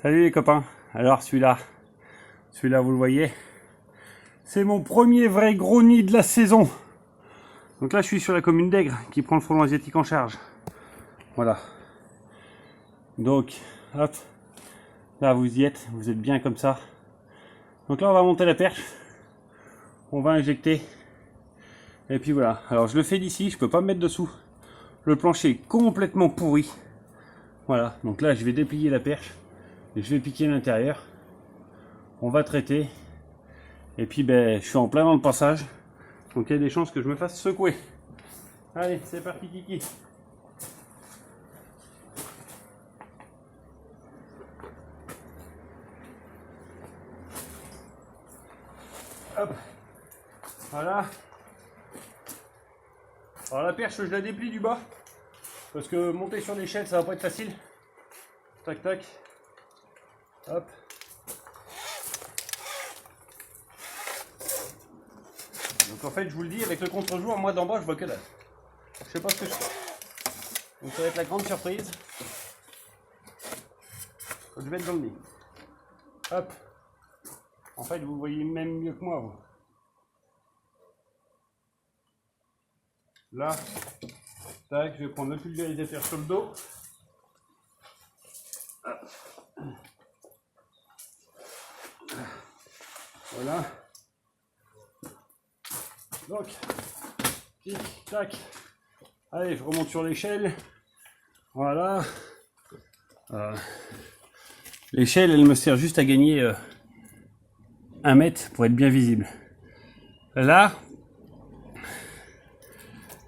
Salut les copains. Alors celui-là vous le voyez, c'est mon premier vrai gros nid de la saison. Donc là je suis sur la commune d'Aigre qui prend le frelon asiatique en charge. Voilà. Donc hop, là vous y êtes, vous êtes bien comme ça. Donc là on va monter la perche, on va injecter. Et puis voilà. Alors je le fais d'ici, je peux pas me mettre dessous. Le plancher est complètement pourri. Voilà. Donc là je vais déplier la perche. Et je vais piquer l'intérieur, on va traiter, et puis ben, je suis en plein dans le passage, donc il y a des chances que je me fasse secouer. Allez, c'est parti Kiki. Hop, voilà. Alors la perche, je la déplie du bas, parce que monter sur l'échelle, ça va pas être facile. Tac tac. Hop. Donc en fait je vous le dis, avec le contre-jour, moi d'en bas je vois que dalle. Je sais pas ce que je fais. Donc ça va être la grande surprise. Quand je vais être dans le nez. Hop. En fait vous voyez même mieux que moi vous. Là. Tac, je vais prendre le pulvérisateur sur le dos. Hop. Voilà. Donc, tic, tac. Allez, je remonte sur l'échelle. Voilà. L'échelle, elle me sert juste à gagner 1 mètre pour être bien visible. Là,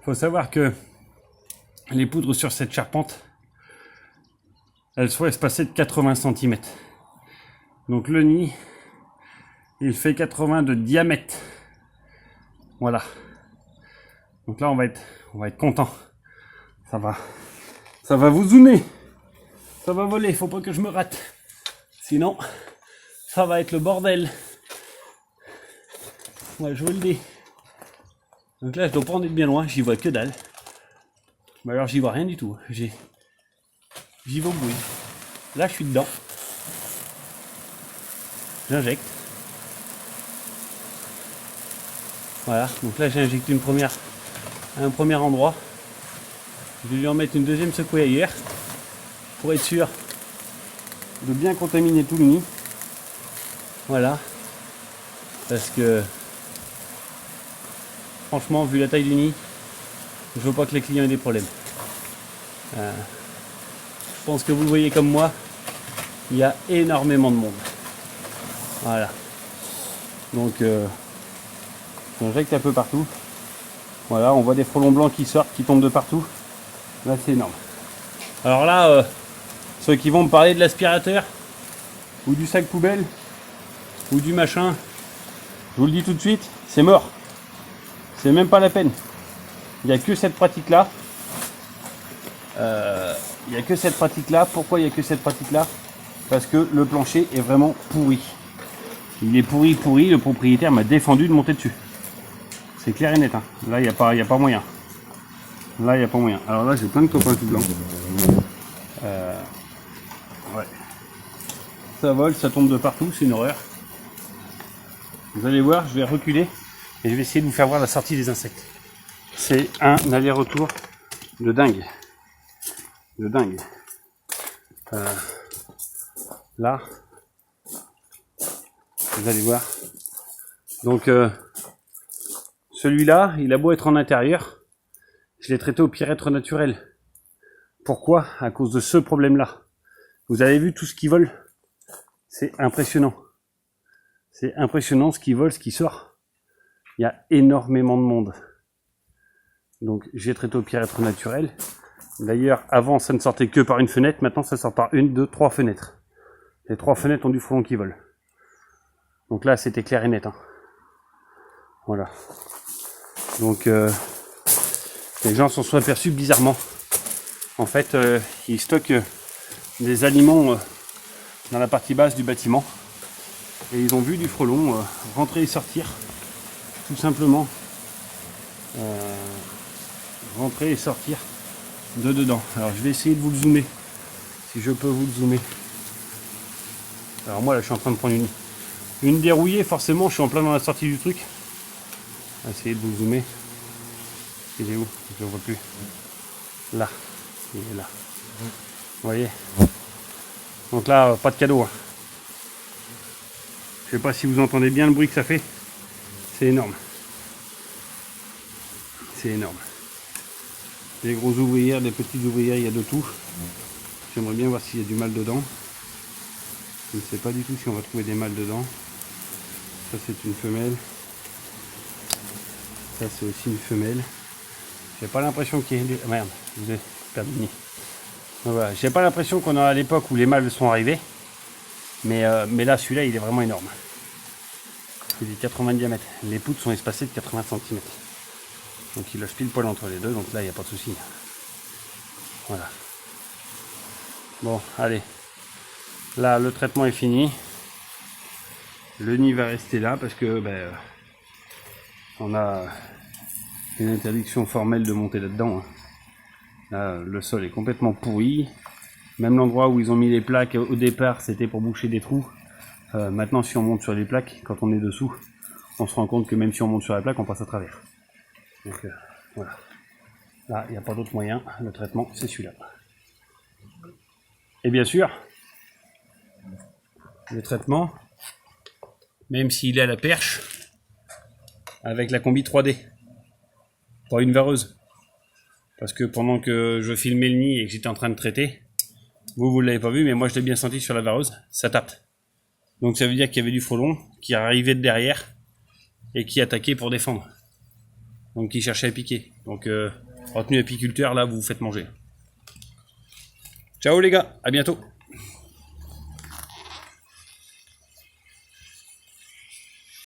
faut savoir que les poudres sur cette charpente, elles sont espacées de 80 cm. Donc le nid, il fait 80 de diamètre. Voilà. Donc là on va être content. Ça va vous zoomer. Ça va voler, faut pas que je me rate. Sinon, ça va être le bordel. Ouais, je vous le dis. Donc là je dois pas en être bien loin, j'y vois que dalle. Mais alors j'y vois rien du tout. J'y vais au bruit. Là je suis dedans. J'injecte. Voilà, donc là j'ai injecté à un premier endroit. Je vais lui en mettre une deuxième secouée ailleurs pour être sûr de bien contaminer tout le nid. Voilà, parce que franchement, vu la taille du nid, je veux pas que les clients aient des problèmes. Je pense que vous le voyez comme moi, il y a énormément de monde. Voilà, donc j'injecte un peu partout. Voilà, on voit des frelons blancs qui sortent, qui tombent de partout. Là, c'est énorme. Alors là, ceux qui vont me parler de l'aspirateur, ou du sac poubelle, ou du machin, je vous le dis tout de suite, c'est mort. C'est même pas la peine. Il n'y a que cette pratique-là. Il n'y a que cette pratique-là. Pourquoi il n'y a que cette pratique-là? Parce que le plancher est vraiment pourri. Il est pourri. Le propriétaire m'a défendu de monter dessus. C'est clair et net. Hein. Là, il n'y a pas moyen. Là, il n'y a pas moyen. Alors là, j'ai plein de copains tout blancs. Ouais. Ça vole, ça tombe de partout, c'est une horreur. Vous allez voir, je vais reculer et je vais essayer de vous faire voir la sortie des insectes. C'est un aller-retour de dingue. De dingue. Là, vous allez voir. Donc, celui-là, il a beau être en intérieur, je l'ai traité au pyrètre naturel. Pourquoi? À cause de ce problème-là. Vous avez vu tout ce qui vole? C'est impressionnant. C'est impressionnant ce qui vole, ce qui sort. Il y a énormément de monde. Donc j'ai traité au pyrètre naturel. D'ailleurs, avant ça ne sortait que par une fenêtre, maintenant ça sort par 1, 2, 3 fenêtres. Les 3 fenêtres ont du frelon qui vole. Donc là c'était clair et net. Hein. Voilà. Donc les gens s'en sont aperçus bizarrement. En fait, ils stockent des aliments dans la partie basse du bâtiment. Et ils ont vu du frelon rentrer et sortir. Tout simplement. Rentrer et sortir de dedans. Alors je vais essayer de vous le zoomer. Si je peux vous le zoomer. Alors moi là je suis en train de prendre une dérouillée, forcément je suis en plein dans la sortie du truc. On va essayer de vous zoomer. Il est où? Je ne vois plus. Là. Il est là. Vous voyez? Donc là, pas de cadeau. Hein. Je sais pas si vous entendez bien le bruit que ça fait. C'est énorme. C'est énorme. Des gros ouvrières, des petites ouvrières, il y a de tout. J'aimerais bien voir s'il y a du mâle dedans. Je ne sais pas du tout si on va trouver des mâles dedans. Ça c'est une femelle. Ça c'est aussi une femelle. J'ai pas l'impression qu'il y ait... Ah, merde, je vous ai perdu le nid. Voilà, j'ai pas l'impression qu'on a à l'époque où les mâles sont arrivés. Mais là celui-là il est vraiment énorme. Il est 80 de diamètre. Les poutres sont espacées de 80 cm. Donc il loge pile poil entre les deux, donc là il n'y a pas de souci. Voilà. Bon, allez. Là le traitement est fini. Le nid va rester là parce que on a une interdiction formelle de monter là-dedans. Hein. Là le sol est complètement pourri. Même l'endroit où ils ont mis les plaques au départ c'était pour boucher des trous. Maintenant si on monte sur les plaques, quand on est dessous, on se rend compte que même si on monte sur la plaque, on passe à travers. Donc voilà. Là, il n'y a pas d'autre moyen. Le traitement, c'est celui-là. Et bien sûr, le traitement, même s'il est à la perche, avec la combi 3D, pas une vareuse. Parce que pendant que je filmais le nid et que j'étais en train de traiter, vous ne l'avez pas vu, mais moi je l'ai bien senti sur la vareuse, ça tape. Donc ça veut dire qu'il y avait du frelon qui arrivait de derrière et qui attaquait pour défendre. Donc qui cherchait à piquer. Donc retenue apiculteur, là vous vous faites manger. Ciao les gars, à bientôt.